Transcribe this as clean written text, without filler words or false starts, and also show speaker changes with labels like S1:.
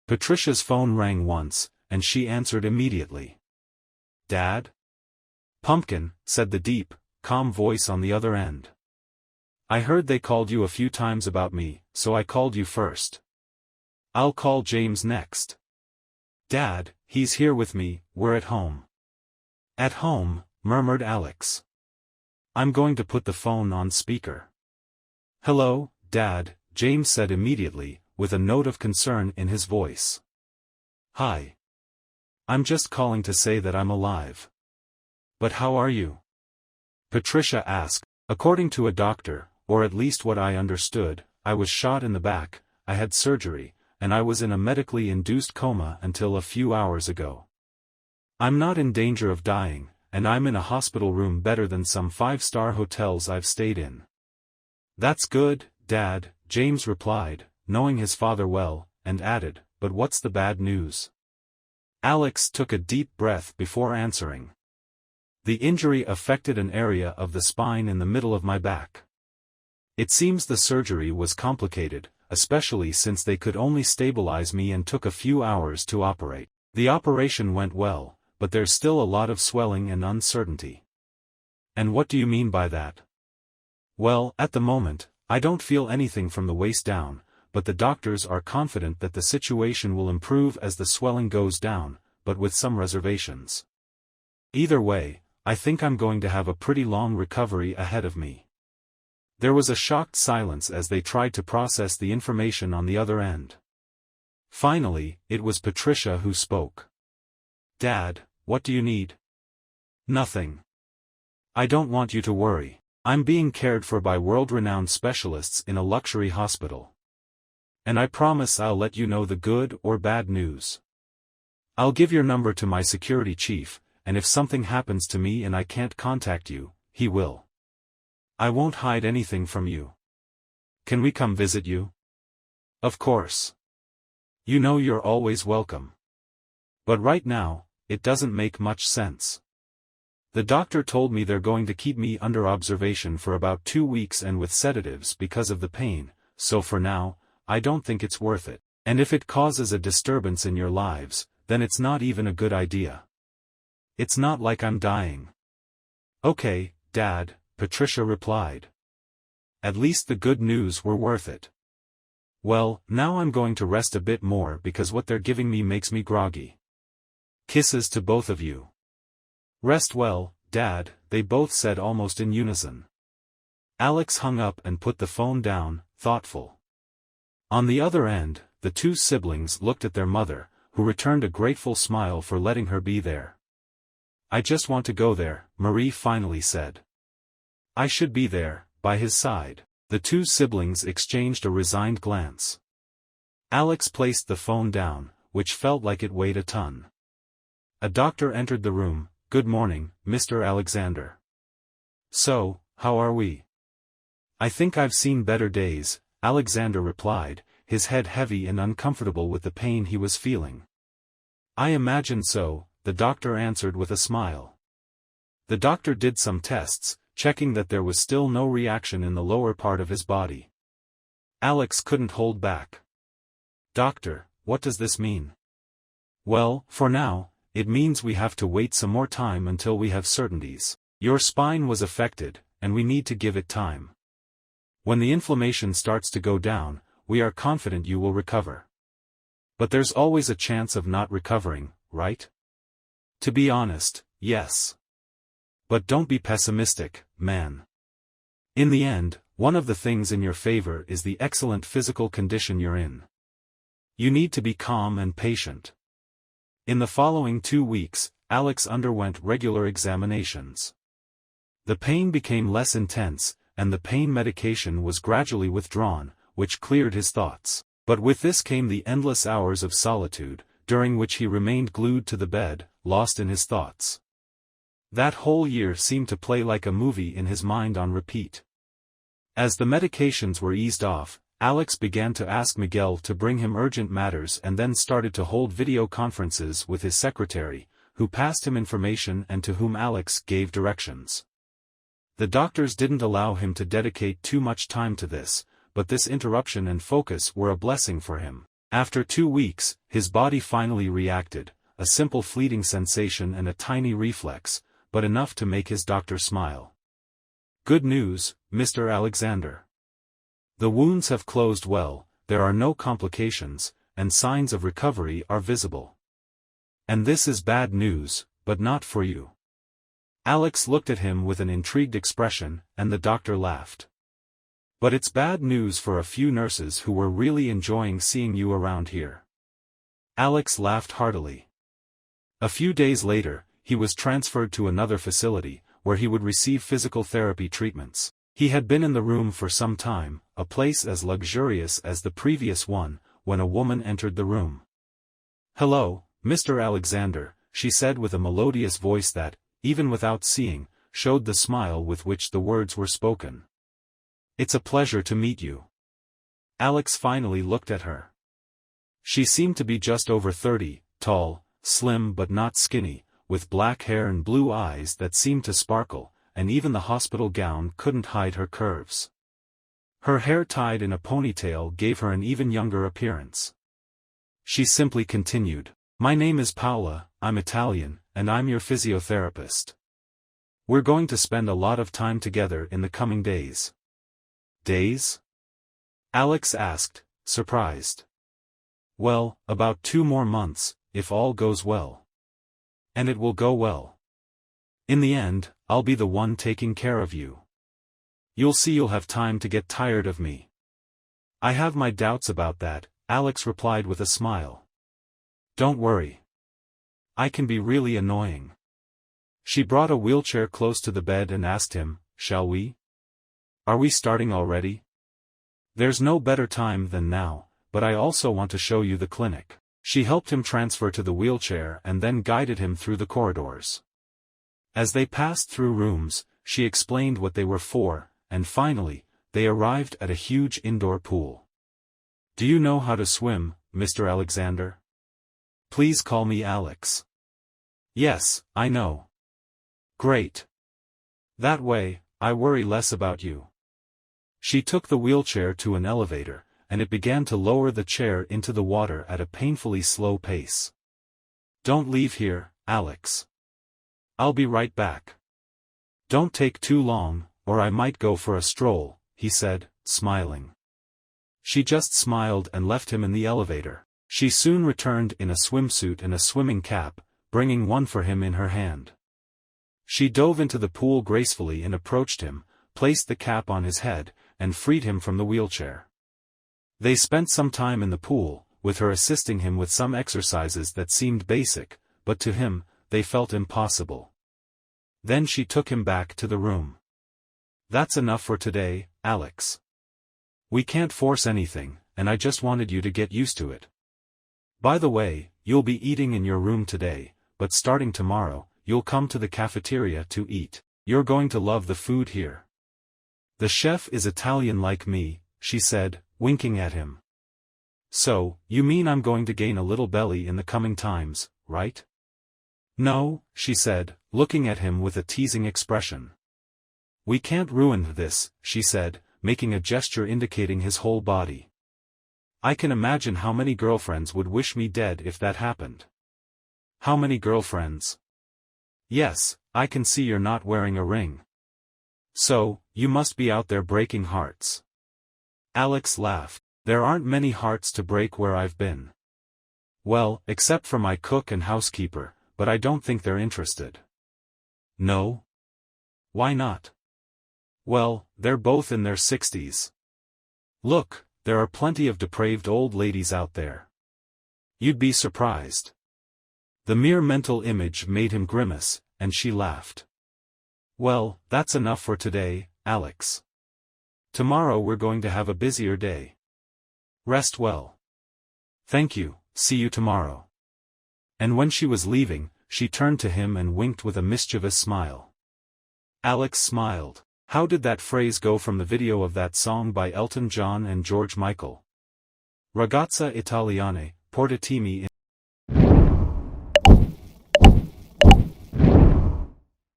S1: Patricia's phone rang once, and she answered immediately. "Dad?" "Pumpkin," said the deep, calm voice on the other end. "I heard they called you a few times about me, so I called you first. I'll call James next." "Dad, he's here with me, we're at home." "At home," murmured Alex. "I'm going to put the phone on speaker." "Hello, Dad," James said immediately, with a note of concern in his voice. "Hi. I'm just calling to say that I'm alive." "But how are you?" Patricia asked. "According to a doctor, or at least what I understood, I was shot in the back, I had surgery, and I was in a medically induced coma until a few hours ago. I'm not in danger of dying, and I'm in a hospital room better than some 5-star hotels I've stayed in." "That's good, Dad," James replied, knowing his father well, and added, "But what's the bad news?" Alex took a deep breath before answering. "The injury affected an area of the spine in the middle of my back. It seems the surgery was complicated, especially since they could only stabilize me and took a few hours to operate. The operation went well, but there's still a lot of swelling and uncertainty." "And what do you mean by that?" "Well, at the moment, I don't feel anything from the waist down, but the doctors are confident that the situation will improve as the swelling goes down, but with some reservations. Either way, I think I'm going to have a pretty long recovery ahead of me." There was a shocked silence as they tried to process the information on the other end. Finally, it was Patricia who spoke. "Dad, what do you need?" "Nothing. I don't want you to worry. I'm being cared for by world-renowned specialists in a luxury hospital. And I promise I'll let you know the good or bad news. I'll give your number to my security chief, and if something happens to me and I can't contact you, he will. I won't hide anything from you. Can we come visit you?" "Of course. You know you're always welcome. But right now, it doesn't make much sense. The doctor told me they're going to keep me under observation for about 2 weeks and with sedatives because of the pain, so for now, I don't think it's worth it, and if it causes a disturbance in your lives, then it's not even a good idea. It's not like I'm dying." "Okay, Dad," Patricia replied. "At least the good news were worth it. Well, now I'm going to rest a bit more because what they're giving me makes me groggy. Kisses to both of you." "Rest well, Dad," they both said almost in unison. Alex hung up and put the phone down, thoughtful. On the other end, the two siblings looked at their mother, who returned a grateful smile for letting her be there. "I just want to go there," Marie finally said. "I should be there, by his side." The two siblings exchanged a resigned glance. Alex placed the phone down, which felt like it weighed a ton. A doctor entered the room. "Good morning, Mr. Alexander." "So, how are we?" "I think I've seen better days," Alexander replied, his head heavy and uncomfortable with the pain he was feeling. "I imagine so," the doctor answered with a smile. The doctor did some tests, checking that there was still no reaction in the lower part of his body. Alex couldn't hold back. "Doctor, what does this mean?" "Well, for now, it means we have to wait some more time until we have certainties. Your spine was affected, and we need to give it time. When the inflammation starts to go down, we are confident you will recover. But there's always a chance of not recovering, right?" "To be honest, yes. But don't be pessimistic, man. In the end, one of the things in your favor is the excellent physical condition you're in. You need to be calm and patient." In the following 2 weeks, Alex underwent regular examinations. The pain became less intense, and the pain medication was gradually withdrawn, which cleared his thoughts. But with this came the endless hours of solitude, during which he remained glued to the bed, lost in his thoughts. That whole year seemed to play like a movie in his mind on repeat. As the medications were eased off, Alex began to ask Miguel to bring him urgent matters and then started to hold video conferences with his secretary, who passed him information and to whom Alex gave directions. The doctors didn't allow him to dedicate too much time to this, but this interruption and focus were a blessing for him. After 2 weeks, his body finally reacted, a simple fleeting sensation and a tiny reflex, but enough to make his doctor smile. Good news, Mr. Alexander. The wounds have closed well, there are no complications, and signs of recovery are visible. And this is bad news, but not for you. Alex looked at him with an intrigued expression, and the doctor laughed. But it's bad news for a few nurses who were really enjoying seeing you around here. Alex laughed heartily. A few days later, he was transferred to another facility, where he would receive physical therapy treatments. He had been in the room for some time, a place as luxurious as the previous one, when a woman entered the room. "Hello, Mr. Alexander," she said with a melodious voice that, even without seeing, showed the smile with which the words were spoken. "It's a pleasure to meet you." Alex finally looked at her. She seemed to be just over 30, tall, slim but not skinny, with black hair and blue eyes that seemed to sparkle, and even the hospital gown couldn't hide her curves. Her hair tied in a ponytail gave her an even younger appearance. She simply continued, "My name is Paola, I'm Italian, and I'm your physiotherapist. We're going to spend a lot of time together in the coming days." "Days?" Alex asked, surprised. "Well, about 2 more months, if all goes well. And it will go well. In the end, I'll be the one taking care of you. You'll see you'll have time to get tired of me." "I have my doubts about that," Alex replied with a smile. "Don't worry. I can be really annoying." She brought a wheelchair close to the bed and asked him, "Shall we? Are we starting already?" "There's no better time than now, but I also want to show you the clinic." She helped him transfer to the wheelchair and then guided him through the corridors. As they passed through rooms, she explained what they were for, and finally, they arrived at a huge indoor pool. "Do you know how to swim, Mr. Alexander?" "Please call me Alex." "Yes, I know." "Great. That way, I worry less about you." She took the wheelchair to an elevator, and it began to lower the chair into the water at a painfully slow pace. "Don't leave here, Alex. I'll be right back." "Don't take too long, or I might go for a stroll," he said, smiling. She just smiled and left him in the elevator. She soon returned in a swimsuit and a swimming cap, bringing one for him in her hand. She dove into the pool gracefully and approached him, placed the cap on his head, and freed him from the wheelchair. They spent some time in the pool, with her assisting him with some exercises that seemed basic, but to him, they felt impossible. Then she took him back to the room. "That's enough for today, Alex. We can't force anything, and I just wanted you to get used to it. By the way, you'll be eating in your room today, but starting tomorrow, you'll come to the cafeteria to eat. You're going to love the food here. The chef is Italian like me," she said, winking at him. "So, you mean I'm going to gain a little belly in the coming times, right?" "No," she said, looking at him with a teasing expression. "We can't ruin this," she said, making a gesture indicating his whole body. "I can imagine how many girlfriends would wish me dead if that happened." "How many girlfriends?" "Yes, I can see you're not wearing a ring. So, you must be out there breaking hearts." Alex laughed. "There aren't many hearts to break where I've been. Well, except for my cook and housekeeper, but I don't think they're interested." "No? Why not?" "Well, they're both in their 60s. Look, there are plenty of depraved old ladies out there. You'd be surprised." The mere mental image made him grimace, and she laughed. "Well, that's enough for today, Alex. Tomorrow we're going to have a busier day. Rest well." "Thank you, see you tomorrow." And when she was leaving, she turned to him and winked with a mischievous smile. Alex smiled. How did that phrase go from the video of that song by Elton John and George Michael? Ragazza italiane, portatemi in